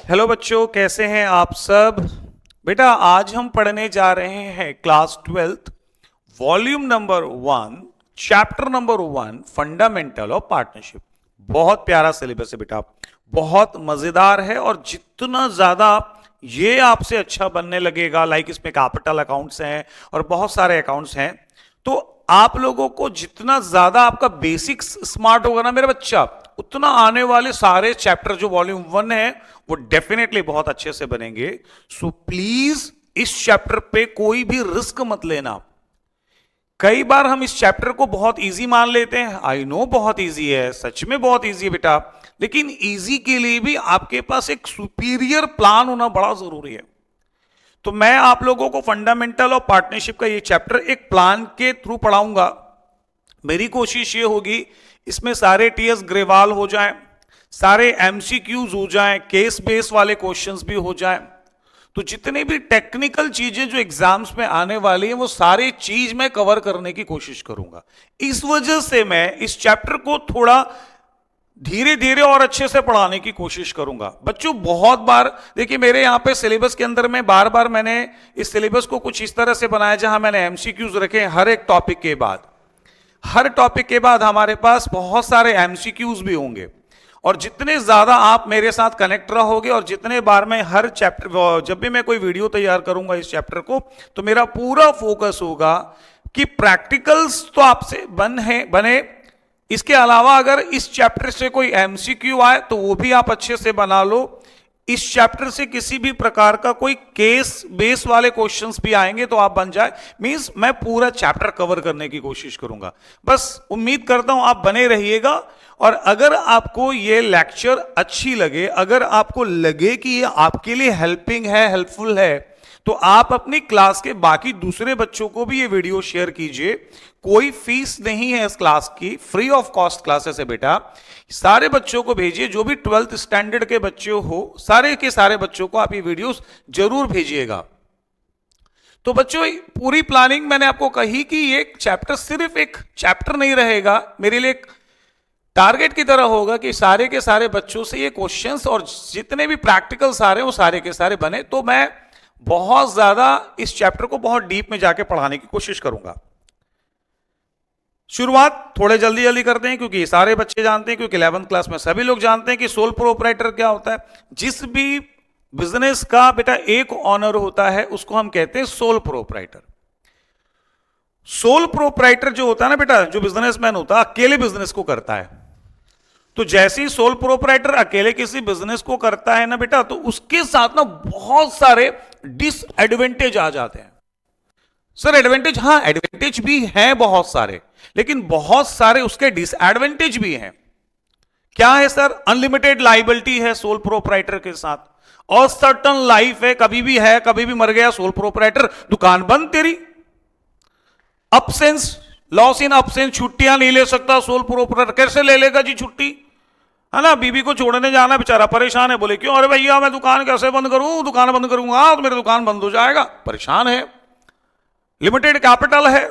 Hello बच्चों, कैसे हैं आप सब। बेटा आज हम पढ़ने जा रहे हैं class 12th volume number 1 chapter number 1 fundamental of partnership. बहुत प्यारा सिलेबस है बेटा, बहुत मजेदार है। और जितना ज्यादा ये आपसे अच्छा बनने लगेगा, लाइक इसमें कैपिटल अकाउंट्स हैं और बहुत सारे अकाउंट्स हैं, तो आप लोगों को जितना ज्यादा आपका बेसिक्स स्मार्ट होगा ना मेरा बच्चा, उतना आने वाले सारे चैप्टर जो वॉल्यूम 1 है वो डेफिनेटली बहुत अच्छे से बनेंगे। सो प्लीज इस चैप्टर पे कोई भी रिस्क मत लेना। कई बार हम इस चैप्टर को बहुत इजी मान लेते हैं। आई नो बहुत इजी है, सच में बहुत इजी है बेटा, लेकिन इजी के लिए भी आपके पास एक सुपीरियर प्लान होना बड़ा जरूरी है। तो मैं आप लोगों को फंडामेंटल ऑफ पार्टनरशिप का ये चैप्टर एक प्लान के थ्रू पढ़ाऊंगा। मेरी कोशिश ये होगी इसमें सारे टीएस ग्रेवाल हो जाएं, सारे एमसीक्यूज हो जाएं, केस बेस वाले क्वेश्चंस भी हो जाएं। तो जितनी भी टेक्निकल चीजें जो एग्जाम्स में आने वाली हैं वो सारी चीज मैं कवर करने की कोशिश करूंगा। इस वजह से मैं इस चैप्टर को थोड़ा धीरे धीरे और अच्छे से पढ़ाने की कोशिश करूंगा। बच्चों बहुत बार देखिए मेरे यहां पे सिलेबस के अंदर में बार बार मैंने इस सिलेबस को कुछ इस तरह से बनाया जहां मैंने एमसीक्यूज रखे हर एक टॉपिक के बाद। हर टॉपिक के बाद हमारे पास बहुत सारे एमसीक्यूज भी होंगे, और जितने ज्यादा आप मेरे साथ कनेक्ट रहोगे और जितने बार मैं हर चैप्टर, जब भी मैं कोई वीडियो तैयार करूंगा इस चैप्टर को, तो मेरा पूरा फोकस होगा कि प्रैक्टिकल्स तो आपसे बने। इसके अलावा अगर इस चैप्टर से कोई एमसीक्यू आए तो वो भी आप अच्छे से बना लो। इस चैप्टर से किसी भी प्रकार का कोई केस बेस वाले क्वेश्चंस भी आएंगे तो आप बन जाए। मींस मैं पूरा चैप्टर कवर करने की कोशिश करूंगा। बस उम्मीद करता हूं आप बने रहिएगा। और अगर आपको ये लेक्चर अच्छी लगे, अगर आपको लगे कि ये आपके लिए हेल्पिंग है, हेल्पफुल है, तो आप अपनी क्लास के बाकी दूसरे बच्चों को भी ये वीडियो शेयर कीजिए। कोई फीस नहीं है इस क्लास की, फ्री ऑफ कॉस्ट क्लासेस है बेटा। सारे बच्चों को भेजिए, जो भी 12th स्टैंडर्ड के बच्चे हो, सारे के सारे बच्चों को आप ये वीडियोस जरूर भेजिएगा। तो बच्चों पूरी प्लानिंग मैंने आपको कही कि ये चैप्टर सिर्फ एक चैप्टर नहीं रहेगा, मेरे लिए एक टारगेट की तरह होगा कि सारे के सारे बच्चों से ये क्वेश्चंस और जितने भी प्रैक्टिकल सारे वो सारे के सारे बने। तो मैं बहुत ज्यादा इस चैप्टर को बहुत डीप में जाके पढ़ाने की कोशिश करूंगा। शुरुआत थोड़े जल्दी जल्दी करते हैं क्योंकि सारे बच्चे जानते हैं, क्योंकि 11th क्लास में सभी लोग जानते हैं कि सोल प्रोप्राइटर क्या होता है। जिस भी बिजनेस का बेटा एक ऑनर होता है उसको हम कहते हैं सोल प्रोप्राइटर। सोल प्रोप्राइटर जो होता है ना बेटा, जो बिजनेसमैन होता है, अकेले बिजनेस को करता है। तो जैसे ही सोल प्रोप्राइटर अकेले किसी बिजनेस को करता है ना बेटा, तो उसके साथ ना बहुत सारे डिसएडवांटेज आ जाते हैं। सर एडवांटेज, हाँ एडवांटेज भी हैं बहुत सारे, लेकिन बहुत सारे उसके डिसएडवांटेज भी हैं। क्या है सर? अनलिमिटेड लाइबिलिटी है सोल प्रोप्राइटर के साथ, और सर्टन लाइफ है, कभी भी है कभी भी मर गया सोल प्रोप्राइटर, दुकान बंद तेरी। अब्सेंस, लॉस इन अब्सेंस, छुट्टियां नहीं ले सकता सोल प्रोप्राइटर। कैसे ले लेगा जी छुट्टी, है ना? बीबी को छोड़ने जाना, बेचारा परेशान है। बोले क्यों? अरे भैया मैं दुकान कैसे बंद करूं, दुकान बंद करूंगा तो मेरी दुकान बंद हो जाएगा। परेशान है। लिमिटेड कैपिटल है,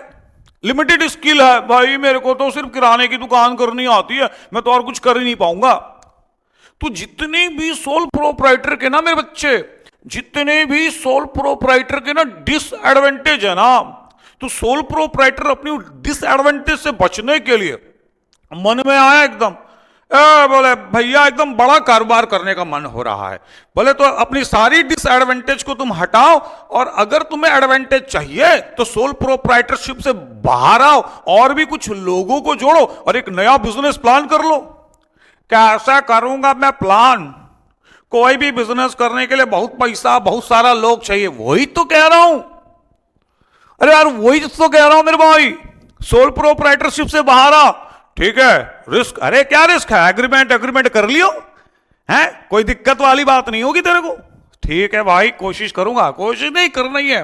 लिमिटेड स्किल है, भाई मेरे को तो सिर्फ किराने की दुकान करनी आती है, मैं तो और कुछ कर ही नहीं पाऊंगा। तो जितने भी सोल प्रोप्राइटर के ना मेरे बच्चे, जितने भी सोल प्रोप्राइटर के ना डिसएडवांटेज है ना, तो सोल प्रोप्राइटर अपनी डिसएडवांटेज से बचने के लिए मन में आया एकदम, बोले भैया एकदम बड़ा कारोबार करने का मन हो रहा है। बोले तो अपनी सारी डिसएडवांटेज को तुम हटाओ, और अगर तुम्हें एडवांटेज चाहिए तो सोल प्रोप्राइटरशिप से बाहर आओ और भी कुछ लोगों को जोड़ो और एक नया बिजनेस प्लान कर लो। कैसा करूंगा मैं प्लान? कोई भी बिजनेस करने के लिए बहुत पैसा, बहुत सारा लोग चाहिए। वही तो कह रहा हूं, अरे यार वही तो कह रहा हूं मेरे भाई, सोल प्रोप्राइटरशिप से बाहर आ। ठीक है, रिस्क, अरे क्या रिस्क है? एग्रीमेंट कर लियो, है कोई दिक्कत वाली बात नहीं होगी तेरे को। ठीक है भाई, कोशिश करूंगा। कोशिश नहीं करना ही है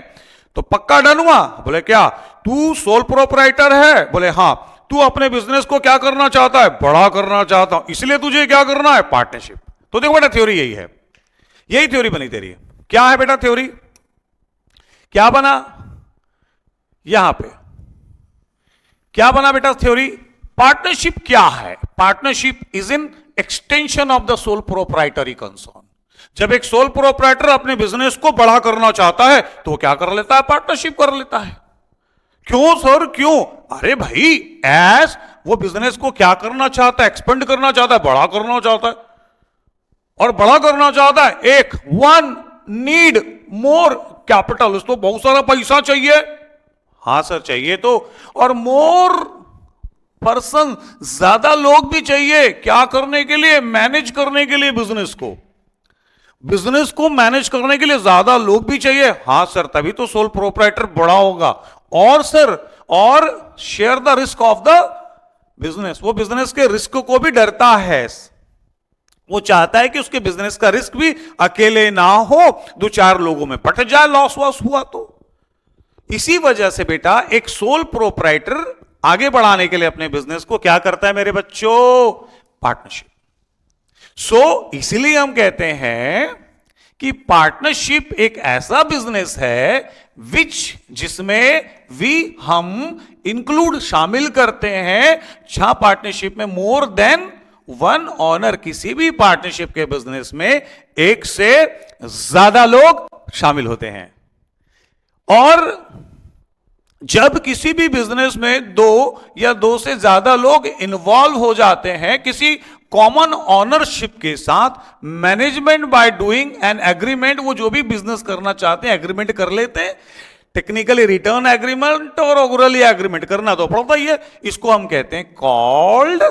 तो पक्का डन हुआ। बोले क्या तू सोल प्रोप्राइटर है? बोले हाँ। तू अपने बिजनेस को क्या करना चाहता है? बड़ा करना चाहता हूं, इसलिए तुझे क्या करना है? पार्टनरशिप। तो देखो बेटा थ्योरी यही है, यही थ्योरी बनी तेरी। क्या है बेटा थ्योरी? क्या बना यहां पे? क्या बना बेटा थ्योरी? पार्टनरशिप क्या है? Partnership is in extension of the sole proprietary concern. जब एक सोल प्रोप्राइटर अपने बिजनेस को बड़ा करना चाहता है तो वो क्या कर लेता है? पार्टनरशिप कर लेता है। क्यों सर, क्यों? अरे भाई, एस वो बिजनेस को क्या करना चाहता है? एक्सपेंड करना चाहता है, बड़ा करना चाहता है। और बड़ा करना चाहता है, एक वन नीड मोर कैपिटल, उसको बहुत सारा पैसा चाहिए। हां सर, चाहिए तो। और मोर पर्सन, ज्यादा लोग भी चाहिए। क्या करने के लिए? मैनेज करने के लिए बिजनेस को। बिजनेस को मैनेज करने के लिए ज्यादा लोग भी चाहिए। हां सर, तभी तो सोल प्रोप्राइटर बड़ा होगा। और सर, और share the risk of the business, वो बिजनेस के रिस्क को भी डरता है। वो चाहता है कि उसके बिजनेस का रिस्क भी अकेले ना हो, दो चार लोगों में बट जाए, लॉस वॉस हुआ तो। इसी वजह से बेटा एक सोल प्रोप्राइटर आगे बढ़ाने के लिए अपने बिजनेस को क्या करता है मेरे बच्चों? पार्टनरशिप। इसलिए हम कहते हैं कि पार्टनरशिप एक ऐसा बिजनेस है जिसमें हम इंक्लूड शामिल करते हैं, जहां पार्टनरशिप में मोर देन वन ऑनर, किसी भी पार्टनरशिप के बिजनेस में एक से ज्यादा लोग शामिल होते हैं। और जब किसी भी बिजनेस में दो या दो से ज्यादा लोग इन्वॉल्व हो जाते हैं किसी कॉमन ऑनरशिप के साथ, management by doing an agreement, वो जो भी बिजनेस करना चाहते हैं एग्रीमेंट कर लेते हैं। टेक्निकली रिटर्न एग्रीमेंट और ओरली एग्रीमेंट करना तो पड़ता ही है। इसको हम कहते हैं कॉल्ड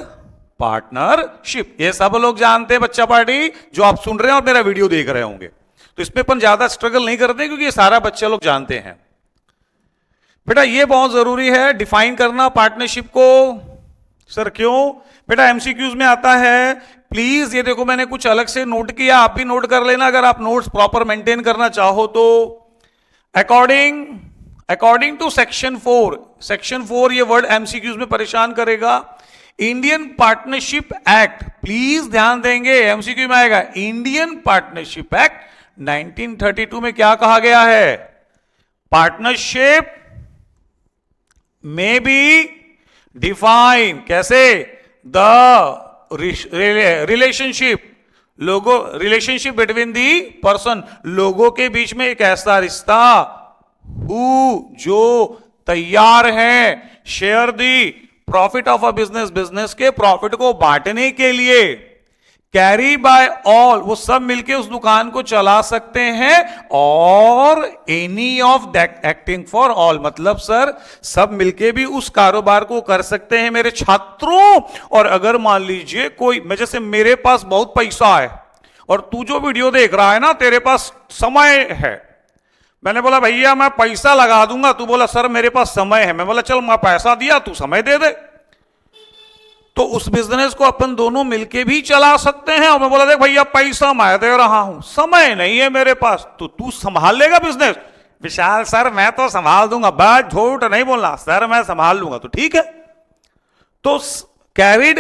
पार्टनरशिप। ये सब लोग जानते हैं बच्चा पार्टी, जो आप सुन रहे हैं और मेरा वीडियो देख रहे होंगे। तो इसमें अपन ज्यादा स्ट्रगल नहीं करते क्योंकि ये सारा बच्चे लोग जानते हैं। बेटा ये बहुत जरूरी है डिफाइन करना पार्टनरशिप को। सर क्यों? बेटा एमसीक्यूज में आता है। प्लीज ये देखो, मैंने कुछ अलग से नोट किया, आप भी नोट कर लेना अगर आप नोट्स प्रॉपर मेंटेन करना चाहो तो। अकॉर्डिंग टू सेक्शन 4, ये वर्ड एमसीक्यूज में परेशान करेगा। इंडियन पार्टनरशिप एक्ट, प्लीज ध्यान देंगे, एमसीक्यू में आएगा। इंडियन पार्टनरशिप एक्ट 1932 में क्या कहा गया है? पार्टनरशिप में बी डिफाइन कैसे? The relationship between the person, लोगों के बीच में एक ऐसा रिश्ता जो तैयार है share the profit of a business के प्रॉफिट को बांटने के लिए, कैरी बाय ऑल, वो सब मिलके उस दुकान को चला सकते हैं, और any of that acting for all, मतलब सर सब मिलके भी उस कारोबार को कर सकते हैं मेरे छात्रों। और अगर मान लीजिए कोई, मैं जैसे मेरे पास बहुत पैसा है और तू जो वीडियो देख रहा है ना, तेरे पास समय है। मैंने बोला भैया मैं पैसा लगा दूंगा, तू बोला सर मेरे पास समय है। मैं बोला चल मैं पैसा दिया, तू समय दे दे। तो उस बिजनेस को अपन दोनों मिलके भी चला सकते हैं। और मैं बोला देख भैया पैसा मैं दे रहा हूं, समय नहीं है मेरे पास, तो तू संभाल लेगा बिजनेस। विशाल सर मैं तो संभाल दूंगा, बस झूठ नहीं बोलना सर, मैं संभाल लूंगा। तो ठीक है, तो कैरिड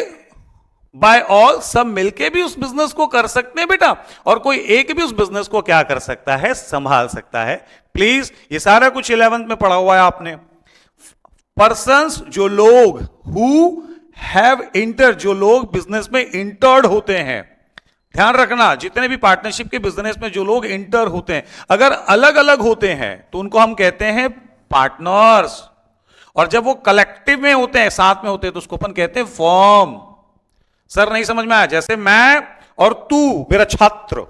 बाय ऑल, सब मिलके भी उस बिजनेस को कर सकते हैं बेटा। और कोई एक भी उस बिजनेस को क्या कर सकता है? संभाल सकता है। प्लीज ये सारा कुछ 11th में पढ़ा हुआ है आपने। पर्संस, जो लोग, हु हैव इंटर, जो लोग बिजनेस में इंटर्ड होते हैं। ध्यान रखना, जितने भी पार्टनरशिप के बिजनेस में जो लोग इंटर होते हैं, अगर अलग अलग होते हैं तो उनको हम कहते हैं पार्टनर्स। और जब वो कलेक्टिव में होते हैं, साथ में होते हैं, तो उसको अपन कहते हैं फर्म। सर नहीं समझ में आया? जैसे मैं और तू मेरा छात्र,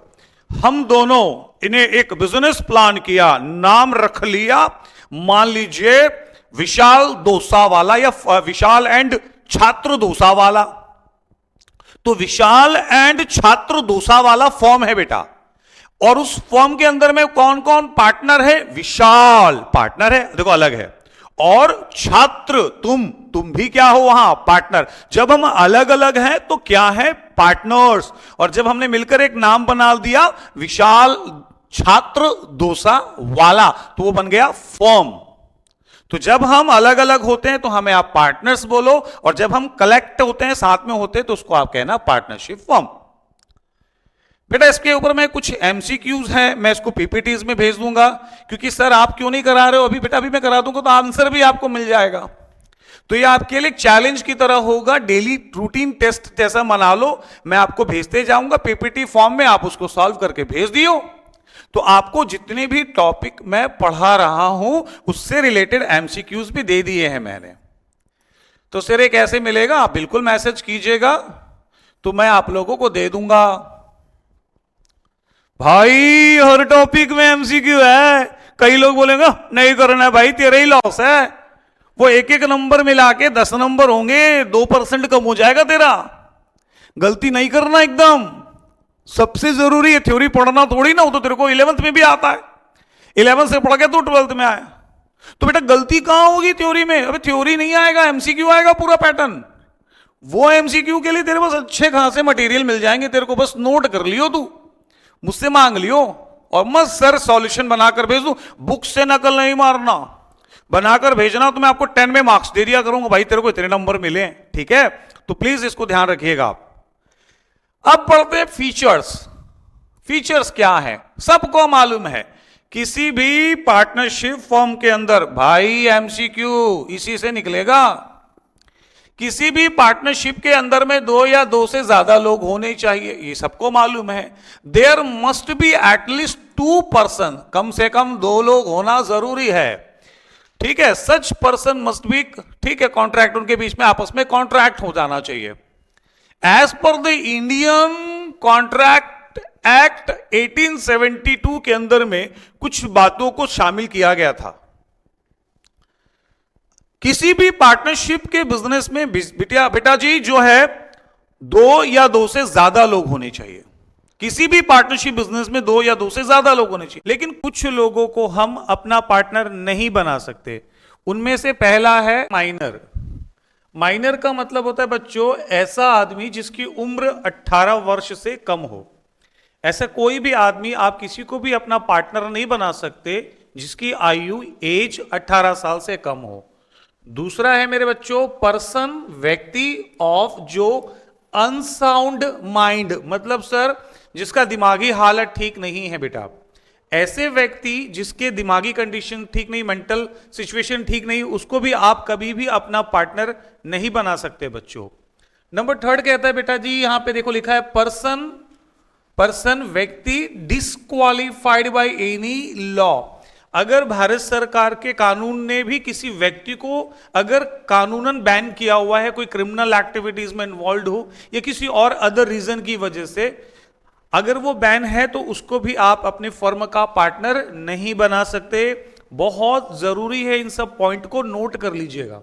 हम दोनों इन्हें एक बिजनेस प्लान किया, नाम रख लिया, मान लीजिए विशाल डोसा वाला या विशाल एंड छात्र डोसा वाला। तो विशाल एंड छात्र डोसा वाला फॉर्म है बेटा। और उस फॉर्म के अंदर में कौन कौन पार्टनर है? विशाल पार्टनर है, देखो अलग है, और छात्र तुम भी क्या हो वहां? पार्टनर। जब हम अलग अलग हैं तो क्या है? पार्टनर्स। और जब हमने मिलकर एक नाम बना दिया विशाल छात्र डोसा वाला, तो वो बन गया फॉर्म। तो जब हम अलग अलग होते हैं तो हमें आप पार्टनर्स बोलो, और जब हम कलेक्ट होते हैं, साथ में होते हैं, तो उसको आप कहना पार्टनरशिप फर्म। बेटा इसके ऊपर में कुछ एमसीक्यूज हैं, मैं इसको पीपीटीज में भेज दूंगा, क्योंकि सर आप क्यों नहीं करा रहे हो अभी? बेटा अभी मैं करा दूंगा तो आंसर भी आपको मिल जाएगा। तो ये आपके लिए चैलेंज की तरह होगा, डेली रूटीन टेस्ट जैसा मना लो। मैं आपको भेजते जाऊंगा पीपीटी फॉर्म में, आप उसको सॉल्व करके भेज दियो। तो आपको जितने भी टॉपिक मैं पढ़ा रहा हूं उससे रिलेटेड एमसीक्यूज भी दे दिए हैं मैंने। तो सर ये कैसे मिलेगा? आप बिल्कुल मैसेज कीजिएगा तो मैं आप लोगों को दे दूंगा। भाई हर टॉपिक में एमसीक्यू है। कई लोग बोलेंगे नहीं करना है भाई, तेरा ही लॉस है। वो एक एक नंबर मिला के 10 नंबर होंगे, 2% कम हो जाएगा तेरा। गलती नहीं करना एकदम। सबसे जरूरी है थ्योरी पढ़ना थोड़ी ना, हो तो तेरे को 11th में भी आता है, 11th से पढ़ के तो 12th में आया। तो बेटा गलती कहां होगी थ्योरी में? अबे थ्योरी नहीं आएगा, एमसीक्यू आएगा पूरा पैटर्न। वो एमसीक्यू के लिए तेरे पास अच्छे खासे मटेरियल मिल जाएंगे, तेरे को बस नोट कर लियो, तू मुझसे मांग लियो और मत सर सॉल्यूशन बनाकर भेज दू। बुक से नकल नहीं मारना, बनाकर भेजना तो मैं आपको 10 में मार्क्स दे दिया करूंगा, भाई तेरे को इतने नंबर मिले, ठीक है? तो प्लीज इसको ध्यान रखिएगा आप। अब पढ़ते हैं फीचर्स। फीचर्स क्या है? सबको मालूम है किसी भी पार्टनरशिप फॉर्म के अंदर भाई एमसीक्यू इसी से निकलेगा। किसी भी पार्टनरशिप के अंदर में 2 या 2 से ज्यादा लोग होने चाहिए, ये सबको मालूम है। There must be at least 2 person, कम से कम 2 लोग होना जरूरी है, ठीक है? सच पर्सन मस्ट बी, ठीक है, कॉन्ट्रैक्ट, उनके बीच में आपस में कॉन्ट्रैक्ट हो जाना चाहिए। As per the Indian contract act 1872 के अंदर में कुछ बातों को शामिल किया गया था। किसी भी पार्टनरशिप के बिजनेस में बेटा जी जो है 2 या 2 से ज्यादा लोग होने चाहिए। किसी भी पार्टनरशिप बिजनेस में 2 या 2 से ज्यादा लोग होने चाहिए। लेकिन कुछ लोगों को हम अपना पार्टनर नहीं बना सकते। उनमें से पहला है माइनर। माइनर का मतलब होता है बच्चों ऐसा आदमी जिसकी उम्र 18 वर्ष से कम हो। ऐसा कोई भी आदमी, आप किसी को भी अपना पार्टनर नहीं बना सकते जिसकी आयु एज 18 साल से कम हो। दूसरा है मेरे बच्चों पर्सन, व्यक्ति ऑफ जो अनसाउंड माइंड, मतलब सर जिसका दिमागी हालत ठीक नहीं है बेटा। ऐसे व्यक्ति जिसके दिमागी कंडीशन ठीक नहीं, मेंटल सिचुएशन ठीक नहीं, उसको भी आप कभी भी अपना पार्टनर नहीं बना सकते बच्चों। नंबर 3 कहता है बेटा जी, यहां पे देखो लिखा है पर्सन, पर्सन व्यक्ति डिस्क्वालिफाइड बाय एनी लॉ। अगर भारत सरकार के कानून ने भी किसी व्यक्ति को अगर कानूनन बैन किया हुआ है, कोई क्रिमिनल एक्टिविटीज में इन्वॉल्व हो या किसी और अदर रीजन की वजह से अगर वो बैन है, तो उसको भी आप अपने फर्म का पार्टनर नहीं बना सकते। बहुत जरूरी है, इन सब पॉइंट को नोट कर लीजिएगा।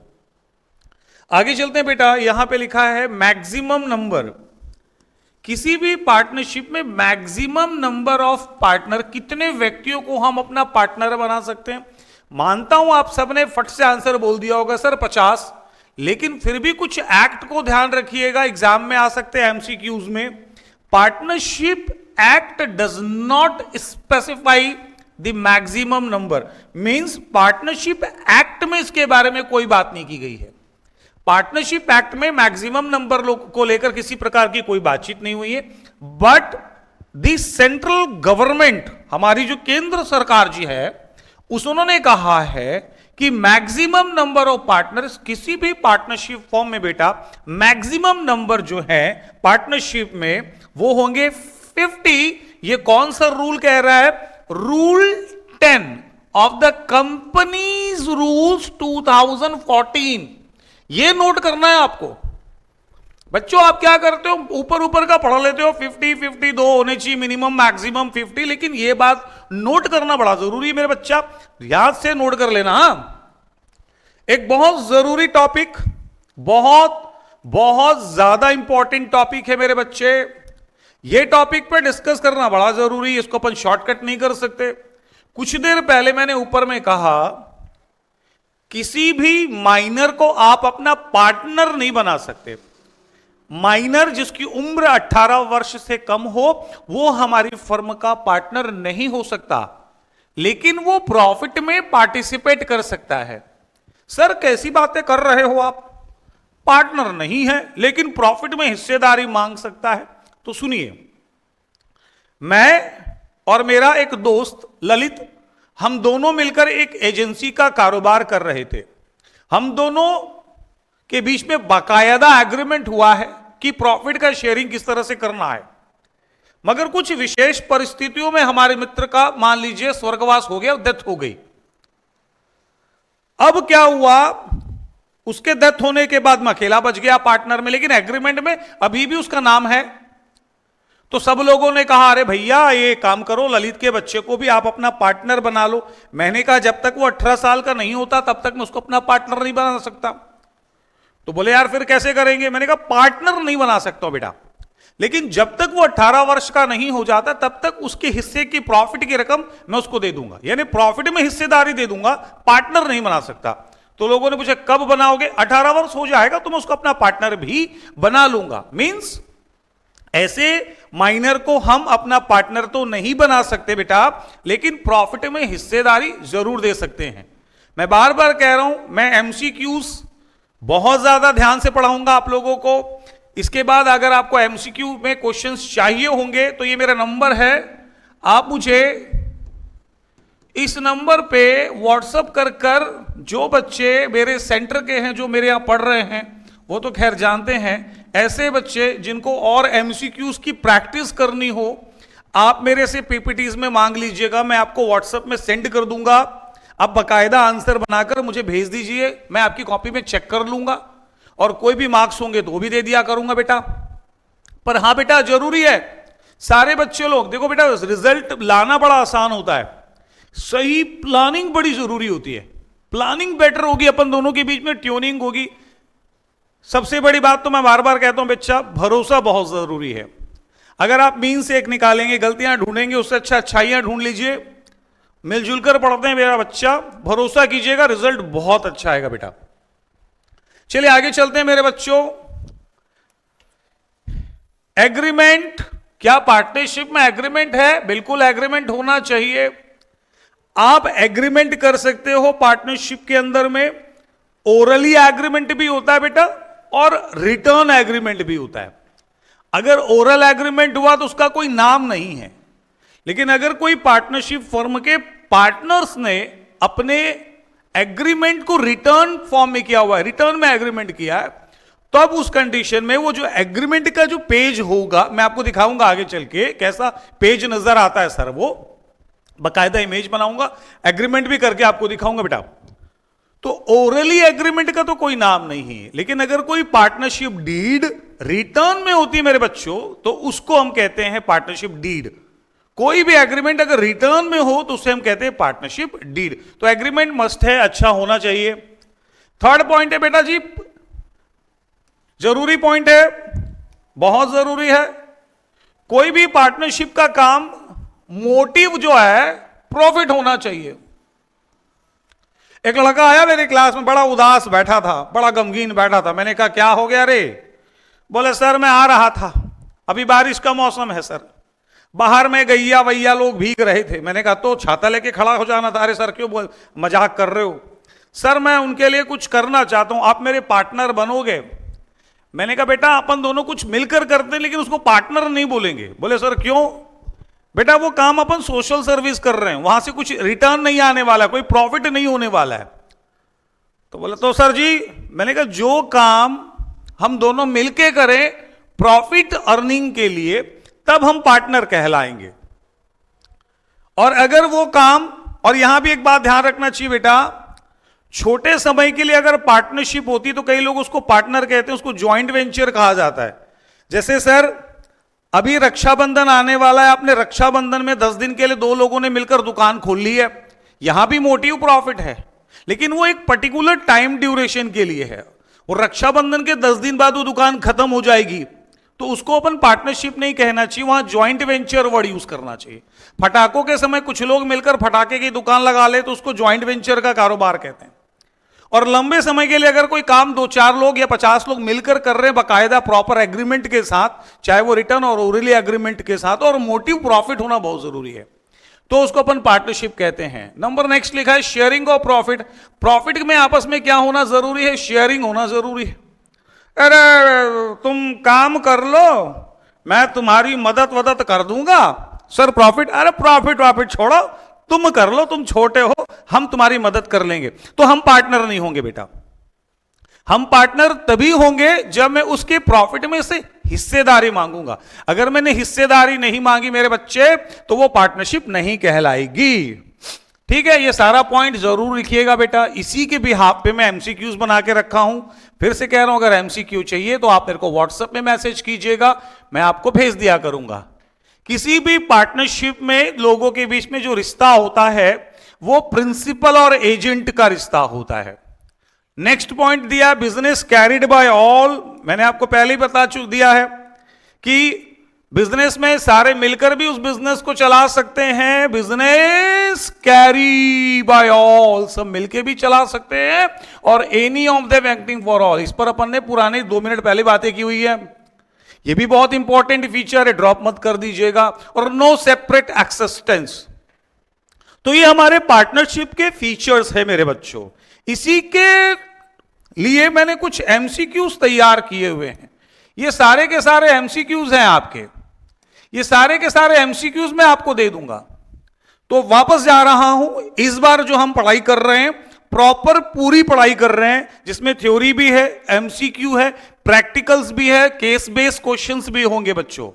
आगे चलते हैं बेटा, यहां पे लिखा है मैक्सिमम नंबर। किसी भी पार्टनरशिप में मैक्सिमम नंबर ऑफ पार्टनर, कितने व्यक्तियों को हम अपना पार्टनर बना सकते हैं? मानता हूं आप सबने फट से आंसर बोल दिया होगा सर 50, लेकिन फिर भी कुछ एक्ट को ध्यान रखिएगा, एग्जाम में आ सकते हैं एमसीक्यूज में। Partnership act does not specify the maximum number, means partnership act में इसके बारे में कोई बात नहीं की गई है। पार्टनरशिप एक्ट में मैक्सिमम नंबर को लेकर किसी प्रकार की कोई बातचीत नहीं हुई है। बट द सेंट्रल गवर्नमेंट, हमारी जो केंद्र सरकार जी है, उन्होंने कहा है कि मैक्सिमम नंबर ऑफ पार्टनर्स किसी भी पार्टनरशिप फॉर्म में बेटा मैक्सिमम नंबर जो है पार्टनरशिप में वो होंगे 50। ये कौन सा रूल कह रहा है? Rule 10 of the companies rules 2014। ये नोट करना है आपको बच्चों। आप क्या करते हो, ऊपर ऊपर का पढ़ लेते हो, 50 52 होने चाहिए मिनिमम, मैक्सिमम 50, लेकिन ये बात नोट करना बड़ा जरूरी है मेरे बच्चा, याद से नोट कर लेना। एक बहुत जरूरी टॉपिक, बहुत बहुत ज्यादा इंपॉर्टेंट टॉपिक है मेरे बच्चे। ये टॉपिक पर डिस्कस करना बड़ा जरूरी है, इसको अपन शॉर्टकट नहीं कर सकते। कुछ देर पहले मैंने ऊपर में कहा किसी भी माइनर को आप अपना पार्टनर नहीं बना सकते। माइनर जिसकी उम्र 18 वर्ष से कम हो वो हमारी फर्म का पार्टनर नहीं हो सकता, लेकिन वो प्रॉफिट में पार्टिसिपेट कर सकता है। सर कैसी बातें कर रहे हो आप, पार्टनर नहीं है लेकिन प्रॉफिट में हिस्सेदारी मांग सकता है। तो सुनिए, मैं और मेरा एक दोस्त ललित, हम दोनों मिलकर एक एजेंसी का कारोबार कर रहे थे। हम दोनों के बीच में बाकायदा एग्रीमेंट हुआ है कि प्रॉफिट का शेयरिंग किस तरह से करना है, मगर कुछ विशेष परिस्थितियों में हमारे मित्र का मान लीजिए स्वर्गवास हो गया, डेथ हो गई। अब क्या हुआ, उसके डेथ होने के बाद मैं अकेला बच गया पार्टनर में, लेकिन एग्रीमेंट में अभी भी उसका नाम है। तो सब लोगों ने कहा अरे भैया ये काम करो, ललित के बच्चे को भी आप अपना पार्टनर बना लो। मैंने कहा जब तक वो 18 साल का नहीं होता तब तक मैं उसको अपना पार्टनर नहीं बना सकता। तो बोले यार फिर कैसे करेंगे? मैंने कहा पार्टनर नहीं बना सकता बेटा, लेकिन जब तक वो 18 वर्ष का नहीं हो जाता तब तक उसके हिस्से की प्रॉफिट की रकम मैं उसको दे दूंगा, यानी प्रॉफिट में हिस्सेदारी दे दूंगा, पार्टनर नहीं बना सकता। तो लोगों ने पूछा कब बनाओगे? 18 वर्ष हो जाएगा तो मैं उसको अपना पार्टनर भी बना लूंगा। मींस ऐसे माइनर को हम अपना पार्टनर तो नहीं बना सकते बेटा, लेकिन प्रॉफिट में हिस्सेदारी जरूर दे सकते हैं। मैं बार बार कह रहा हूं, मैं एमसीक्यूज बहुत ज्यादा ध्यान से पढ़ाऊंगा आप लोगों को। इसके बाद अगर आपको एमसीक्यू में क्वेश्चंस चाहिए होंगे तो ये मेरा नंबर है, आप मुझे इस नंबर पे व्हाट्सअप कर जो बच्चे मेरे सेंटर के हैं, जो मेरे यहां पढ़ रहे हैं, वो तो खैर जानते हैं, ऐसे बच्चे जिनको और एमसीक्यूज की प्रैक्टिस करनी हो, आप मेरे से पीपीटीज में मांग लीजिएगा, मैं आपको व्हाट्सएप में सेंड कर दूंगा। आप बकायदा आंसर बनाकर मुझे भेज दीजिए, मैं आपकी कॉपी में चेक कर लूंगा, और कोई भी मार्क्स होंगे तो वो भी दे दिया करूंगा बेटा। पर हां बेटा जरूरी है सारे बच्चे लोग, देखो बेटा रिजल्ट लाना बड़ा आसान होता है, सही प्लानिंग बड़ी जरूरी होती है। प्लानिंग बेटर होगी, अपन दोनों के बीच में ट्यूनिंग होगी। सबसे बड़ी बात तो मैं बार बार कहता हूं बच्चा, भरोसा बहुत जरूरी है। अगर आप मीन से एक निकालेंगे, गलतियां ढूंढेंगे, उससे अच्छा अच्छाइयां ढूंढ लीजिए। मिलजुल कर पढ़ते हैं मेरा बच्चा, भरोसा कीजिएगा रिजल्ट बहुत अच्छा आएगा बेटा। चलिए आगे चलते हैं मेरे बच्चों। एग्रीमेंट, क्या पार्टनरशिप में एग्रीमेंट है? बिल्कुल एग्रीमेंट होना चाहिए। आप एग्रीमेंट कर सकते हो पार्टनरशिप के अंदर में, ओरली एग्रीमेंट भी होता है बेटा और रिटर्न एग्रीमेंट भी होता है। अगर ओरल एग्रीमेंट हुआ तो उसका कोई नाम नहीं है, लेकिन अगर कोई पार्टनरशिप फर्म के पार्टनर्स ने अपने एग्रीमेंट को रिटर्न फॉर्म में किया हुआ है, रिटर्न में एग्रीमेंट किया है, तब उस कंडीशन में वो जो एग्रीमेंट का जो पेज होगा, मैं आपको दिखाऊंगा आगे चल के कैसा पेज नजर आता है सर, वो बकायदा इमेज बनाऊंगा, एग्रीमेंट भी करके आपको दिखाऊंगा बेटा। तो ओरली एग्रीमेंट का तो कोई नाम नहीं है, लेकिन अगर कोई पार्टनरशिप डीड रिटर्न में होती है मेरे बच्चों, तो उसको हम कहते हैं पार्टनरशिप डीड। कोई भी एग्रीमेंट अगर रिटर्न में हो तो उसे हम कहते हैं पार्टनरशिप डीड। तो एग्रीमेंट मस्ट है, अच्छा होना चाहिए। थर्ड पॉइंट है बेटा जी, जरूरी पॉइंट है, बहुत जरूरी है, कोई भी पार्टनरशिप का काम मोटिव जो है प्रॉफिट होना चाहिए। एक लड़का आया मेरी क्लास में, बड़ा उदास बैठा था, बड़ा गमगीन बैठा था। मैंने कहा क्या हो गया रे? बोले सर मैं आ रहा था, अभी बारिश का मौसम है सर, बाहर में गैया वैया लोग भीग रहे थे। मैंने कहा तो छाता लेके खड़ा हो जाना था। अरे सर क्यों मजाक कर रहे हो? सर मैं उनके लिए कुछ करना चाहता हूं, आप मेरे पार्टनर बनोगे? मैंने कहा बेटा अपन दोनों कुछ मिलकर करते हैं, लेकिन उसको पार्टनर नहीं बोलेंगे। बोले सर क्यों? बेटा वो काम अपन सोशल सर्विस कर रहे हैं, वहां से कुछ रिटर्न नहीं आने वाला, कोई प्रॉफिट नहीं होने वाला है। तो बोला तो सर जी, मैंने कहा जो काम हम दोनों मिलके करें प्रॉफिट अर्निंग के लिए, तब हम पार्टनर कहलाएंगे। और अगर वो काम, और यहां भी एक बात ध्यान रखना चाहिए बेटा, छोटे समय के लिए अगर पार्टनरशिप होती तो कई लोग उसको पार्टनर कहते हैं, उसको ज्वाइंट वेंचर कहा जाता है। जैसे सर अभी रक्षाबंधन आने वाला है, आपने रक्षाबंधन में 10 दिन के लिए दो लोगों ने मिलकर दुकान खोल ली है, यहां भी मोटिव प्रॉफिट है, लेकिन वो एक पर्टिकुलर टाइम ड्यूरेशन के लिए है, और रक्षाबंधन के 10 दिन बाद वो दुकान खत्म हो जाएगी, तो उसको अपन पार्टनरशिप नहीं कहना चाहिए, वहां ज्वाइंट वेंचर वर्ड यूज करना चाहिए। फटाकों के समय कुछ लोग मिलकर फटाके की दुकान लगा ले तो उसको ज्वाइंट वेंचर का कारोबार कहते हैं। और लंबे समय के लिए अगर कोई काम 2-4 लोग या 50 लोग मिलकर कर रहे हैं बकायदा प्रॉपर एग्रीमेंट के साथ, चाहे वो रिटर्न और ओरली एग्रीमेंट के साथ, और मोटिव प्रॉफिट होना बहुत जरूरी है, तो उसको अपन पार्टनरशिप कहते हैं। नंबर नेक्स्ट लिखा है शेयरिंग ऑफ प्रॉफिट। प्रॉफिट में आपस में क्या होना जरूरी है? शेयरिंग होना जरूरी है। अरे तुम काम कर लो, मैं तुम्हारी मदद कर दूंगा सर। प्रॉफिट, अरे प्रॉफिट छोड़ो, तुम कर लो, तुम छोटे हो, हम तुम्हारी मदद कर लेंगे, तो हम पार्टनर नहीं होंगे बेटा। हम पार्टनर तभी होंगे जब मैं उसके प्रॉफिट में से हिस्सेदारी मांगूंगा। अगर मैंने हिस्सेदारी नहीं मांगी मेरे बच्चे, तो वो पार्टनरशिप नहीं कहलाएगी। ठीक है, ये सारा पॉइंट जरूर लिखिएगा बेटा। इसी के बिहाफ पे मैं एमसीक्यूज बना के रखा हूं। फिर से कह रहा हूं, अगर एमसीक्यू चाहिए तो आप मेरे को व्हाट्सएप में मैसेज कीजिएगा, मैं आपको भेज दिया करूंगा। किसी भी पार्टनरशिप में लोगों के बीच में जो रिश्ता होता है वो प्रिंसिपल और एजेंट का रिश्ता होता है। नेक्स्ट पॉइंट दिया, बिजनेस कैरिड बाय ऑल। मैंने आपको पहले ही बता दिया है कि बिजनेस में सारे मिलकर भी उस बिजनेस को चला सकते हैं। बिजनेस कैरी बाय ऑल, सब मिलकर भी चला सकते हैं। और any of them acting for all, इस पर अपन ने पुराने 2 मिनट पहले बातें की हुई है। ये भी बहुत इंपॉर्टेंट फीचर है, ड्रॉप मत कर दीजिएगा। और नो सेपरेट एक्सिस्टेंस। तो ये हमारे पार्टनरशिप के फीचर्स है मेरे बच्चों। इसी के लिए मैंने कुछ एमसीक्यूज तैयार किए हुए हैं। ये सारे के सारे एमसीक्यूज हैं आपके, ये सारे के सारे एमसीक्यूज मैं आपको दे दूंगा। तो वापस जा रहा हूं, इस बार जो हम पढ़ाई कर रहे हैं प्रॉपर पूरी पढ़ाई कर रहे हैं, जिसमें थ्योरी भी है, एमसीक्यू है, प्रैक्टिकल्स भी है, केस बेस्ड क्वेश्चंस भी होंगे बच्चों।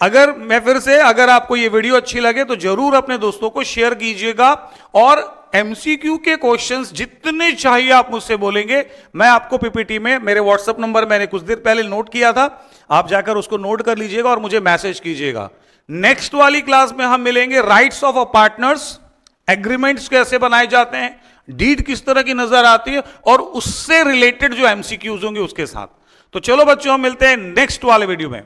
अगर आपको ये वीडियो अच्छी लगे तो जरूर अपने दोस्तों को शेयर कीजिएगा। और एमसीक्यू के क्वेश्चंस जितने चाहिए आप मुझसे बोलेंगे, मैं आपको पीपीटी में, मेरे व्हाट्सएप नंबर मैंने कुछ देर पहले नोट किया था, आप जाकर उसको नोट कर लीजिएगा और मुझे मैसेज कीजिएगा। नेक्स्ट वाली क्लास में हम मिलेंगे rights of a partners, agreements कैसे बनाए जाते हैं, डीड किस तरह की नजर आती है, और उससे रिलेटेड जो एमसीक्यूज होंगे उसके साथ। तो चलो बच्चों, हम मिलते हैं नेक्स्ट वाले वीडियो में।